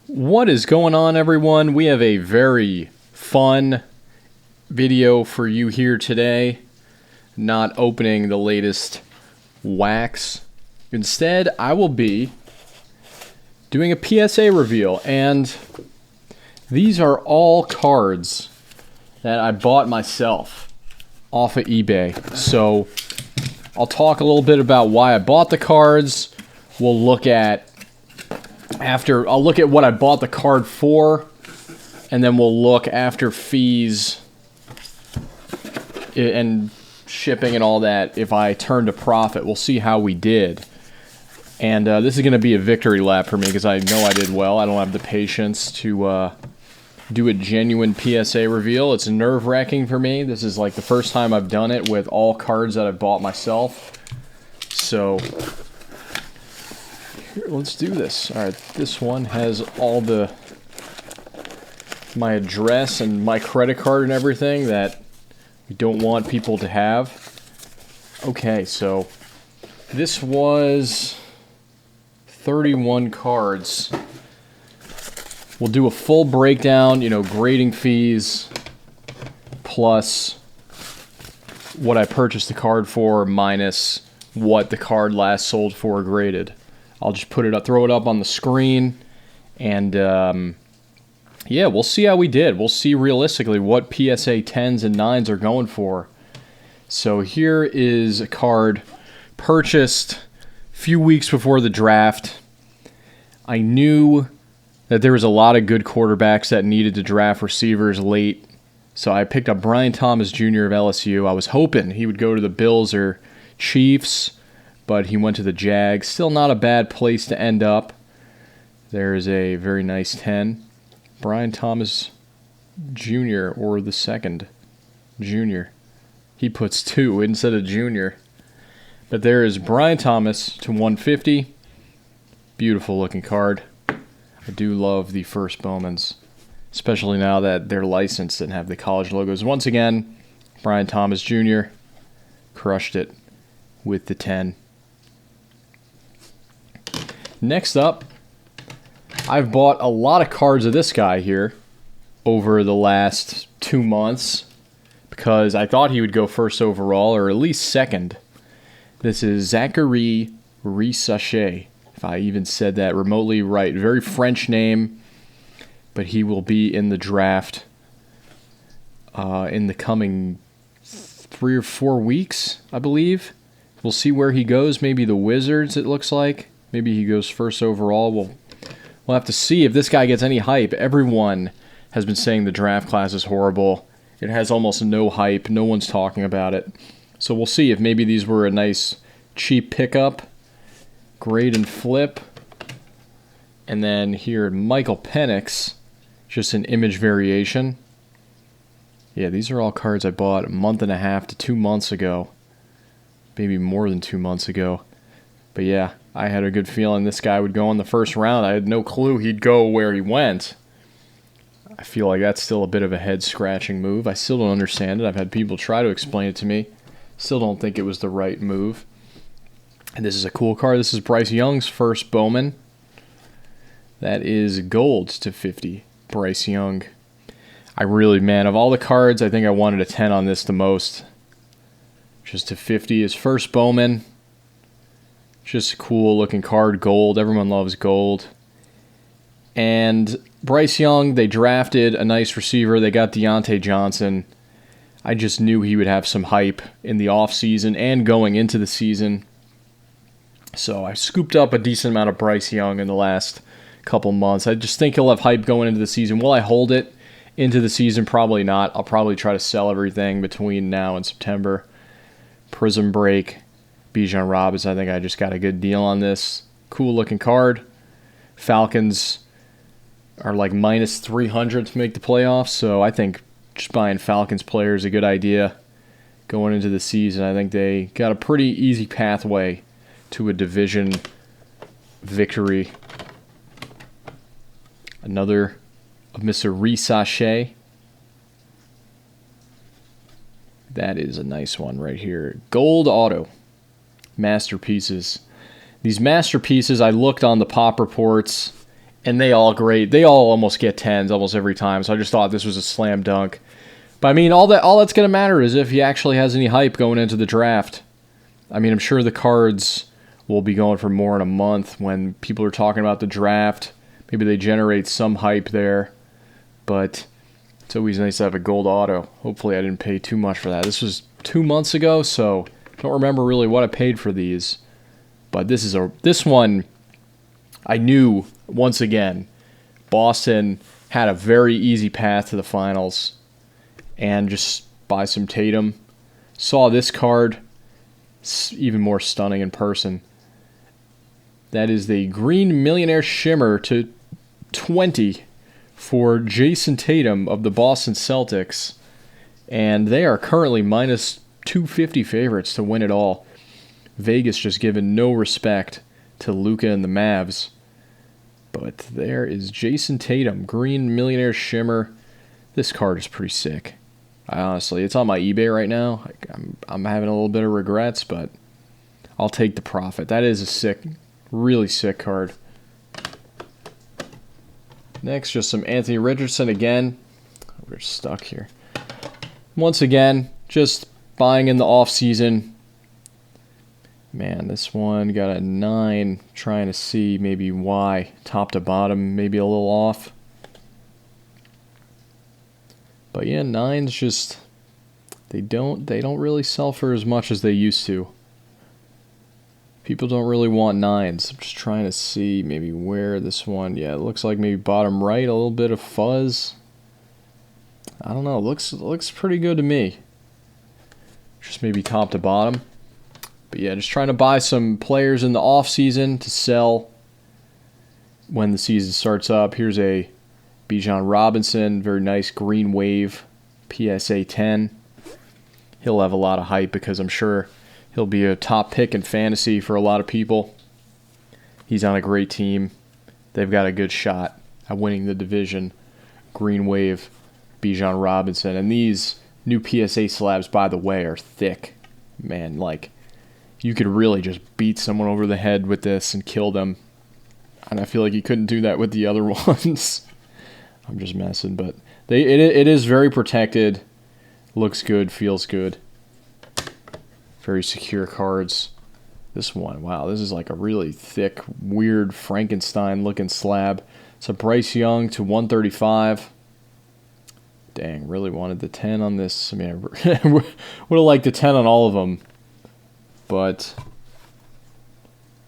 What is going on, everyone? We have a very fun video for you here today. Not opening the latest wax. Instead, I will be doing a PSA reveal, and these are all cards that I bought myself off of eBay. So I'll talk a little bit about why I bought the cards. We'll look at I'll look at what I bought the card for, and then we'll look after fees and shipping and all that. If I turned a profit, we'll see how we did. And this is going to be a victory lap for me because I know I did well. I don't have the patience to do a genuine PSA reveal. It's nerve-wracking for me. This is like the first time I've done it with all cards that I've bought myself. So let's do this. All right, this one has all my address and my credit card and everything that we don't want people to have. Okay, so this was 31 cards. We'll do a full breakdown, grading fees plus what I purchased the card for minus what the card last sold for graded. I'll just throw it up on the screen, and yeah, we'll see how we did. We'll see realistically what PSA 10s and 9s are going for. So here is a card purchased a few weeks before the draft. I knew that there was a lot of good quarterbacks that needed to draft receivers late, so I picked up Brian Thomas Jr. of LSU. I was hoping he would go to the Bills or Chiefs, but he went to the Jags. Still not a bad place to end up. There's a very nice 10. Brian Thomas Jr. or the second Junior. He puts 2 instead of Junior. But there is Brian Thomas to 150. Beautiful looking card. I do love the first Bowmans, especially now that they're licensed and have the college logos. Once again, Brian Thomas Jr. crushed it with the 10. Next up, I've bought a lot of cards of this guy here over the last 2 months because I thought he would go first overall or at least second. This is Zachary Rissache, if I even said that remotely right. Very French name, but he will be in the draft in the coming 3 or 4 weeks, I believe. We'll see where he goes. Maybe the Wizards, it looks like. Maybe he goes first overall. We'll have to see if this guy gets any hype. Everyone has been saying the draft class is horrible. It has almost no hype. No one's talking about it. So we'll see if maybe these were a nice cheap pickup. Grade and flip. And then here, Michael Penix. Just an image variation. Yeah, these are all cards I bought a month and a half to 2 months ago. Maybe more than 2 months ago. But yeah, I had a good feeling this guy would go in the first round. I had no clue he'd go where he went. I feel like that's still a bit of a head-scratching move. I still don't understand it. I've had people try to explain it to me. Still don't think it was the right move. And this is a cool card. This is Bryce Young's first Bowman. That is gold to 50. Bryce Young. Of all the cards, I think I wanted a 10 on this the most. Just to 50. His first Bowman. Just a cool looking card. Gold. Everyone loves gold. And Bryce Young, they drafted a nice receiver. They got Deontay Johnson. I just knew he would have some hype in the offseason and going into the season. So I scooped up a decent amount of Bryce Young in the last couple months. I just think he'll have hype going into the season. Will I hold it into the season? Probably not. I'll probably try to sell everything between now and September. Prism Break. Bijan Robinson, I think I just got a good deal on this. Cool looking card. Falcons are like minus 300 to make the playoffs, so I think just buying Falcons players is a good idea going into the season. I think they got a pretty easy pathway to a division victory. Another of Mr. Rissache. That is a nice one right here. Gold auto. Masterpieces. These masterpieces, I looked on the pop reports, And they all great. They all almost get 10s almost every time. So I just thought this was a slam dunk. But I mean, all that's going to matter is if he actually has any hype going into the draft. I mean, I'm sure the cards will be going for more in a month when people are talking about the draft. Maybe they generate some hype there. But it's always nice to have a gold auto. Hopefully I didn't pay too much for that. This was 2 months ago, so I don't remember really what I paid for these. But this one, I knew, once again, Boston had a very easy path to the finals. And just buy some Tatum. Saw this card, even more stunning in person. That is the Green Millionaire Shimmer to 20 for Jason Tatum of the Boston Celtics. And they are currently minus 250 favorites to win it all. Vegas just giving no respect to Luka and the Mavs. But there is Jason Tatum, Green Millionaire Shimmer. This card is pretty sick. Honestly, it's on my eBay right now. I'm having a little bit of regrets, but I'll take the profit. That is a sick, really sick card. Next, just some Anthony Richardson again. We're stuck here. Once again, just buying in the off-season. Man, this one got a 9. Trying to see maybe why. Top to bottom, maybe a little off. But yeah, 9s just they don't really sell for as much as they used to. People don't really want 9s. I'm just trying to see maybe where this one. Yeah, it looks like maybe bottom right, a little bit of fuzz. I don't know. Looks pretty good to me. Just maybe top to bottom. But yeah, just trying to buy some players in the off season to sell when the season starts up. Here's a Bijan Robinson, very nice green wave, PSA 10. He'll have a lot of hype because I'm sure he'll be a top pick in fantasy for a lot of people. He's on a great team. They've got a good shot at winning the division. Green wave, Bijan Robinson. And these new PSA slabs, by the way, are thick. Man, like, you could really just beat someone over the head with this and kill them. And I feel like you couldn't do that with the other ones. I'm just messing, but it is very protected. Looks good, feels good. Very secure cards. This one, wow, this is like a really thick, weird Frankenstein-looking slab. It's a Bryce Young to 135. Dang, really wanted the 10 on this. I mean, I would have liked the 10 on all of them. But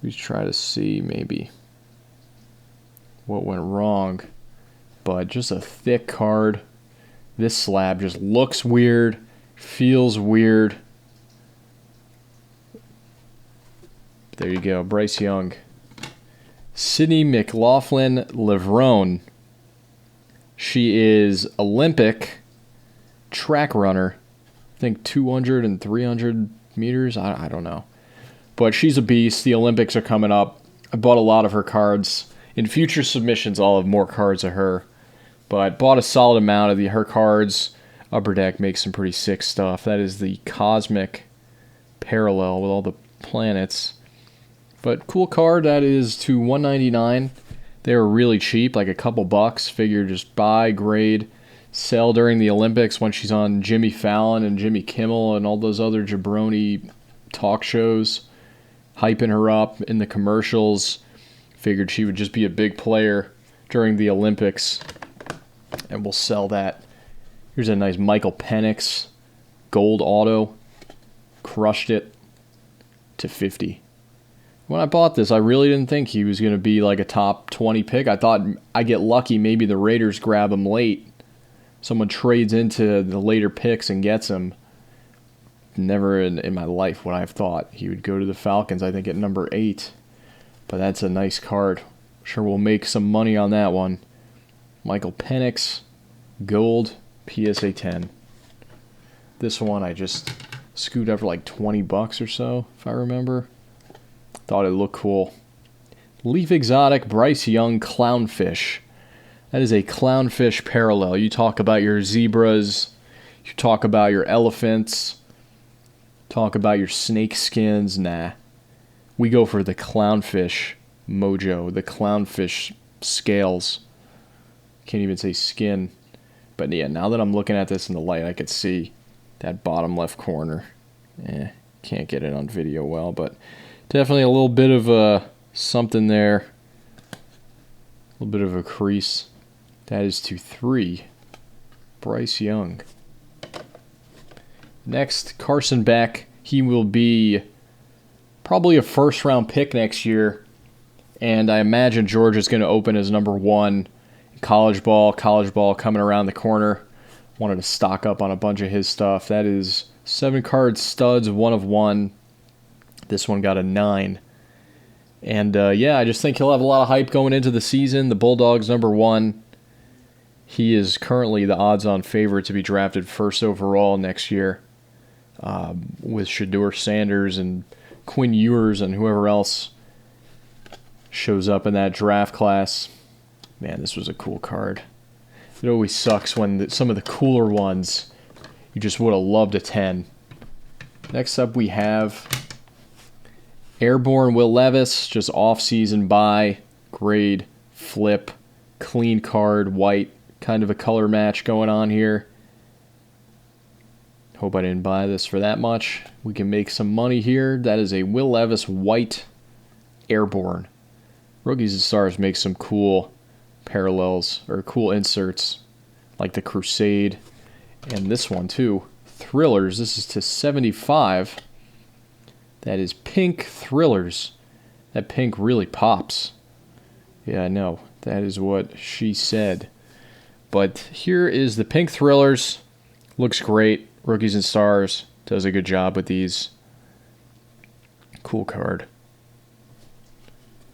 we try to see maybe what went wrong. But just a thick card. This slab just looks weird, feels weird. There you go, Bryce Young. Sydney McLaughlin-Levrone. She is Olympic track runner. I think 200 and 300 meters. I don't know. But she's a beast. The Olympics are coming up. I bought a lot of her cards. In future submissions, I'll have more cards of her. But bought a solid amount of her cards. Upper Deck makes some pretty sick stuff. That is the Cosmic Parallel with all the planets. But cool card. That is to $199. They were really cheap, like a couple bucks. Figure just buy, grade, sell during the Olympics when she's on Jimmy Fallon and Jimmy Kimmel and all those other jabroni talk shows, hyping her up in the commercials. Figured she would just be a big player during the Olympics, and we'll sell that. Here's a nice Michael Penix gold auto. Crushed it to 50. When I bought this, I really didn't think he was going to be like a top 20 pick. I thought I get lucky, maybe the Raiders grab him late. Someone trades into the later picks and gets him. Never in my life would I have thought he would go to the Falcons, I think at number 8. But that's a nice card. Sure we'll make some money on that one. Michael Penix, gold, PSA 10. This one I just scooted up for like 20 bucks or so, if I remember. Thought it looked cool. Leaf Exotic Bryce Young Clownfish. That is a Clownfish parallel. You talk about your zebras, you talk about your elephants, talk about your snake skins. Nah. We go for the Clownfish mojo, the Clownfish scales. Can't even say skin. But yeah, now that I'm looking at this in the light, I could see that bottom left corner. Can't get it on video well, but definitely a little bit of something there. A little bit of a crease. That is to 3. Bryce Young. Next, Carson Beck. He will be probably a first-round pick next year, and I imagine Georgia's going to open as number 1 in college ball. College ball coming around the corner. Wanted to stock up on a bunch of his stuff. That is 7-card studs, 1 of 1. This one got a 9. And yeah, I just think he'll have a lot of hype going into the season. The Bulldogs number 1. He is currently the odds-on favorite to be drafted first overall next year, with Shedeur Sanders and Quinn Ewers and whoever else shows up in that draft class. Man, this was a cool card. It always sucks when some of the cooler ones, you just would have loved a 10. Next up we have Airborne Will Levis, just off-season buy, grade, flip, clean card, white, kind of a color match going on here. Hope I didn't buy this for that much. We can make some money here. That is a Will Levis white Airborne. Rookies and Stars make some cool parallels, or cool inserts, like the Crusade, and this one too. Thrillers, this is to 75. That is pink Thrillers. That pink really pops. Yeah, I know. That is what she said. But here is the pink Thrillers. Looks great. Rookies and Stars does a good job with these. Cool card.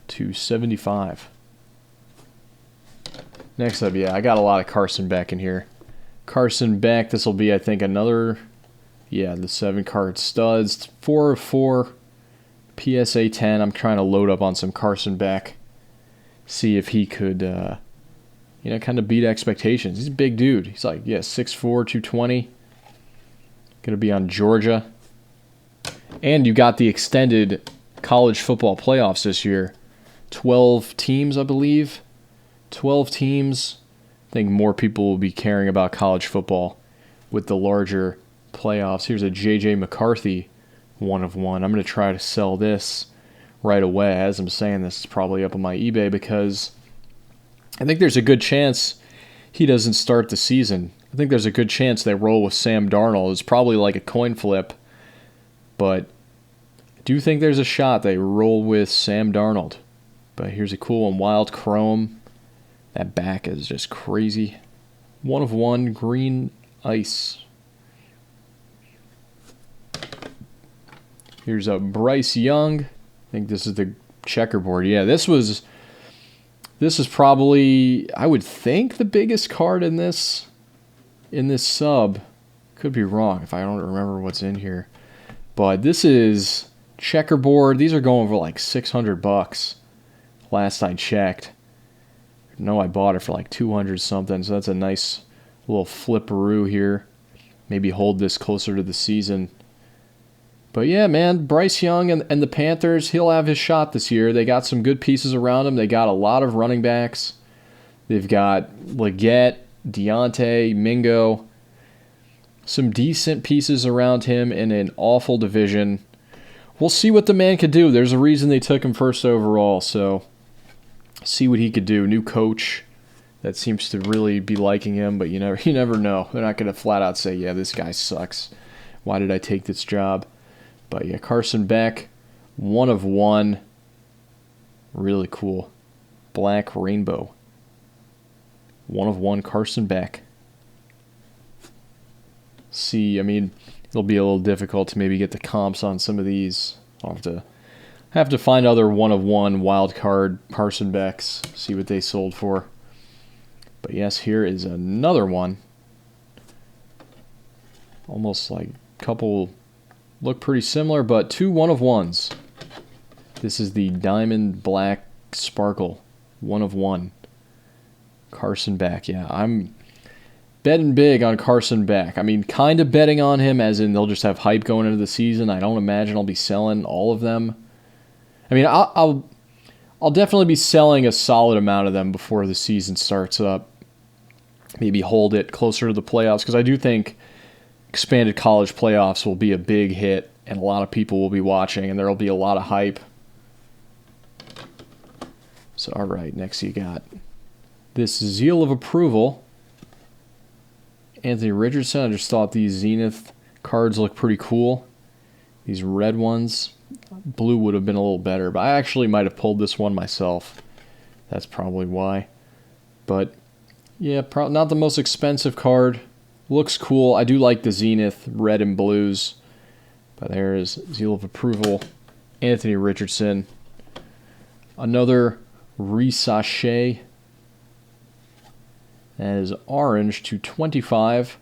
275. Next up, yeah, I got a lot of Carson Beck in here. Carson Beck, this will be, I think, another, yeah, the 7-card studs. 4 of 4. PSA 10. I'm trying to load up on some Carson Beck. See if he could, kind of beat expectations. He's a big dude. He's like, yeah, 6'4", 220. Going to be on Georgia. And you got the extended college football playoffs this year. 12 teams, I believe. 12 teams. I think more people will be caring about college football with the larger playoffs. Here's a J.J. McCarthy 1 of 1. I'm going to try to sell this right away. As I'm saying this, it's probably up on my eBay because I think there's a good chance he doesn't start the season. I think there's a good chance they roll with Sam Darnold. It's probably like a coin flip, but I do think there's a shot they roll with Sam Darnold. But here's a cool one, Wild Chrome. That back is just crazy. 1 of 1, green ice. Here's a Bryce Young. I think this is the checkerboard. Yeah, this is probably, I would think, the biggest card in this sub. Could be wrong if I don't remember what's in here. But this is checkerboard. These are going for like $600 last I checked. No, I bought it for like 200 something, so that's a nice little flipperoo here. Maybe hold this closer to the season. But yeah, man, Bryce Young and the Panthers, he'll have his shot this year. They got some good pieces around him. They got a lot of running backs. They've got Leggett, Deontay, Mingo. Some decent pieces around him in an awful division. We'll see what the man could do. There's a reason they took him first overall, so see what he could do. New coach that seems to really be liking him, but you never know. They're not going to flat out say, yeah, this guy sucks. Why did I take this job? But yeah, Carson Beck, 1 of 1. Really cool. Black Rainbow. 1 of 1 Carson Beck. See, I mean, it'll be a little difficult to maybe get the comps on some of these. I'll have to find other 1 of 1 wild card Carson Becks, see what they sold for. But yes, here is another one. Almost like a couple look pretty similar, but 2 1 of 1s. This is the Diamond Black Sparkle 1 of 1. Carson Beck, yeah, I'm betting big on Carson Beck. I mean, kind of betting on him as in they'll just have hype going into the season. I don't imagine I'll be selling all of them. I mean, I'll I'll definitely be selling a solid amount of them before the season starts up. Maybe hold it closer to the playoffs, because I do think expanded college playoffs will be a big hit, and a lot of people will be watching, and there will be a lot of hype. So, all right, next you got this Zeal of Approval. Anthony Richardson. I just thought these Zenith cards look pretty cool. These red ones. Blue would have been a little better, but I actually might have pulled this one myself. That's probably why. But, yeah, not the most expensive card. Looks cool. I do like the Zenith red and blues. But there is Zeal of Approval. Anthony Richardson. Another Risachet. That is orange to 25.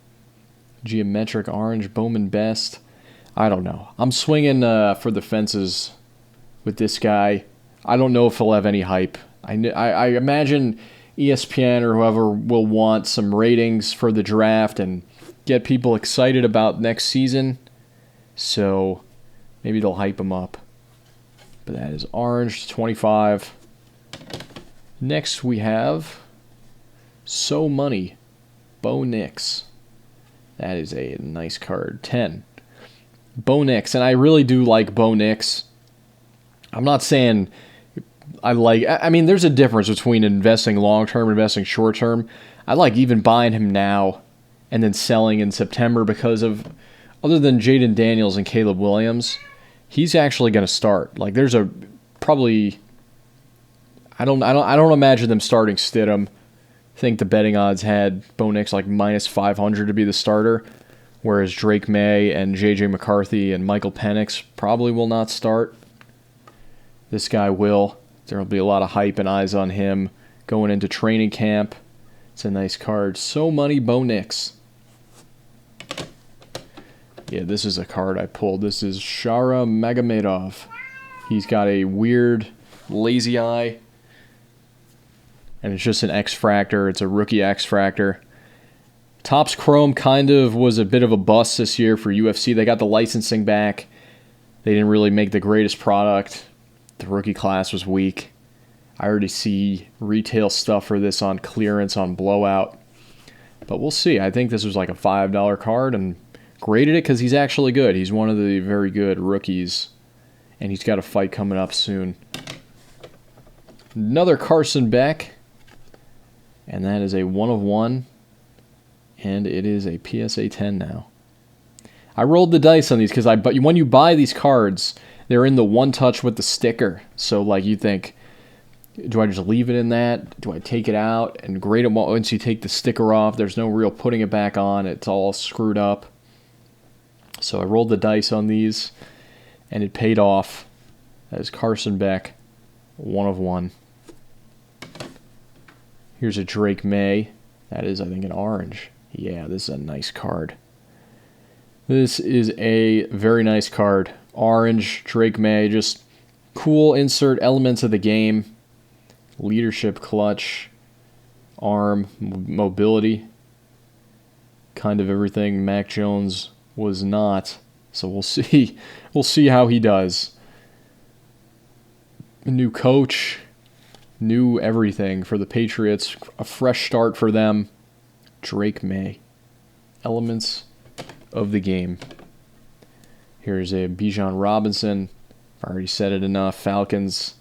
Geometric orange. Bowman Best. I don't know. I'm swinging for the fences with this guy. I don't know if he'll have any hype. I imagine ESPN or whoever will want some ratings for the draft and get people excited about next season. So maybe they'll hype him up. But that is orange, 25. Next we have So Money, Bo Nix. That is a nice card, 10. Bo Nix, and I really do like Bo Nix. I'm not saying I mean, there's a difference between investing long-term and investing short-term. I like even buying him now and then selling in September because of, other than Jaden Daniels and Caleb Williams, he's actually going to start. Like, there's a probably, I don't imagine them starting Stidham. I think the betting odds had Bo Nix like minus 500 to be the starter, whereas Drake May and J.J. McCarthy and Michael Penix probably will not start. This guy will. There will be a lot of hype and eyes on him going into training camp. It's a nice card. So Money, Bo Nix. Yeah, this is a card I pulled. This is Shara Magomedov. He's got a weird lazy eye. And it's just an X-Fractor. It's a rookie X-Fractor. Topps Chrome kind of was a bit of a bust this year for UFC. They got the licensing back. They didn't really make the greatest product. The rookie class was weak. I already see retail stuff for this on clearance on Blowout. But we'll see. I think this was like a $5 card and graded it because he's actually good. He's one of the very good rookies. And he's got a fight coming up soon. Another Carson Beck. And that is a 1 of 1. And it is a PSA 10 now. I rolled the dice on these because but when you buy these cards, they're in the one touch with the sticker. So like you think, do I just leave it in that? Do I take it out and grade it once you take the sticker off? There's no real putting it back on. It's all screwed up. So I rolled the dice on these and it paid off. That is Carson Beck, 1 of 1. Here's a Drake May. That is, I think, an orange. Yeah, this is a nice card. This is a very nice card. Orange, Drake May, just cool insert elements of the game. Leadership, clutch, arm, mobility. Kind of everything Mac Jones was not. So we'll see. We'll see how he does. A new coach, new everything for the Patriots. A fresh start for them. Drake May. Elements of the game. Here's a Bijan Robinson. I've already said it enough. Falcons.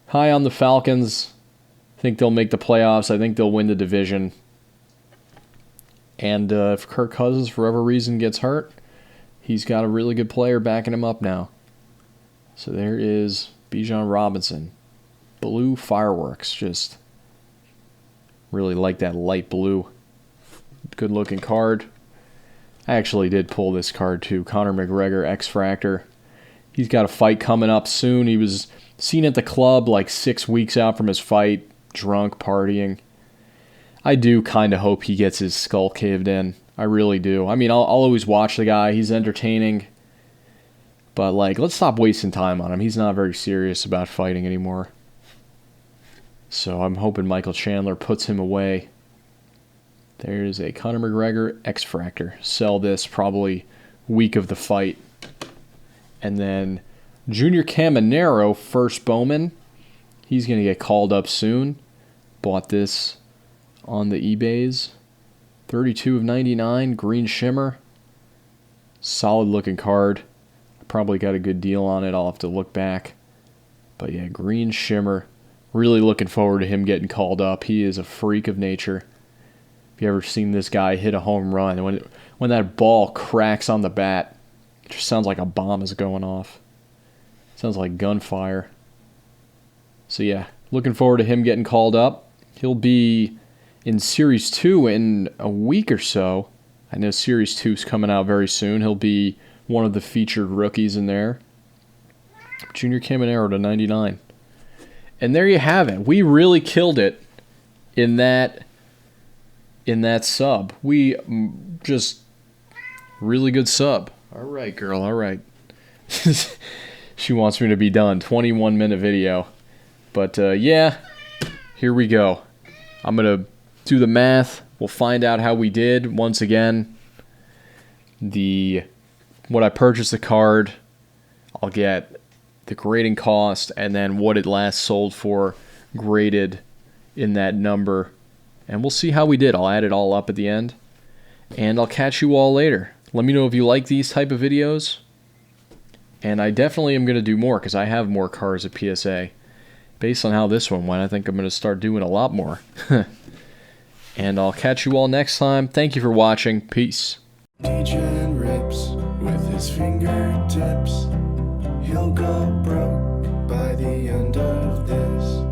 High on the Falcons. Think they'll make the playoffs. I think they'll win the division. And if Kirk Cousins, for whatever reason, gets hurt, he's got a really good player backing him up now. So there is Bijan Robinson. Blue fireworks. Just really like that light blue. Good looking card. I actually did pull this card too. Conor McGregor, X-Fractor. He's got a fight coming up soon. He was seen at the club like 6 weeks out from his fight, drunk, partying. I do kind of hope he gets his skull caved in. I really do. I mean, I'll always watch the guy. He's entertaining. But, like, let's stop wasting time on him. He's not very serious about fighting anymore. So I'm hoping Michael Chandler puts him away. There's a Conor McGregor X-Fractor. Sell this probably week of the fight. And then Junior Caminero, first Bowman. He's going to get called up soon. Bought this on the eBays. 32 of 99, green shimmer. Solid looking card. I probably got a good deal on it. I'll have to look back. But yeah, green shimmer. Really looking forward to him getting called up. He is a freak of nature. If you ever seen this guy hit a home run, when that ball cracks on the bat, it just sounds like a bomb is going off. Sounds like gunfire. So yeah, looking forward to him getting called up. He'll be in Series 2 in a week or so. I know Series 2 is coming out very soon. He'll be one of the featured rookies in there. Junior Caminero to 99. And there you have it. We really killed it in that sub. We just really good sub. All right, girl. All right. She wants me to be done. 21-minute video. But yeah, here we go. I'm going to do the math. We'll find out how we did. Once again, what I purchased the card, I'll get the grading cost, and then what it last sold for graded in that number. And we'll see how we did. I'll add it all up at the end. And I'll catch you all later. Let me know if you like these type of videos. And I definitely am going to do more because I have more cards at PSA. Based on how this one went, I think I'm going to start doing a lot more. And I'll catch you all next time. Thank you for watching. Peace. Degen Rips with his fingertips. He'll go broke by the end of this.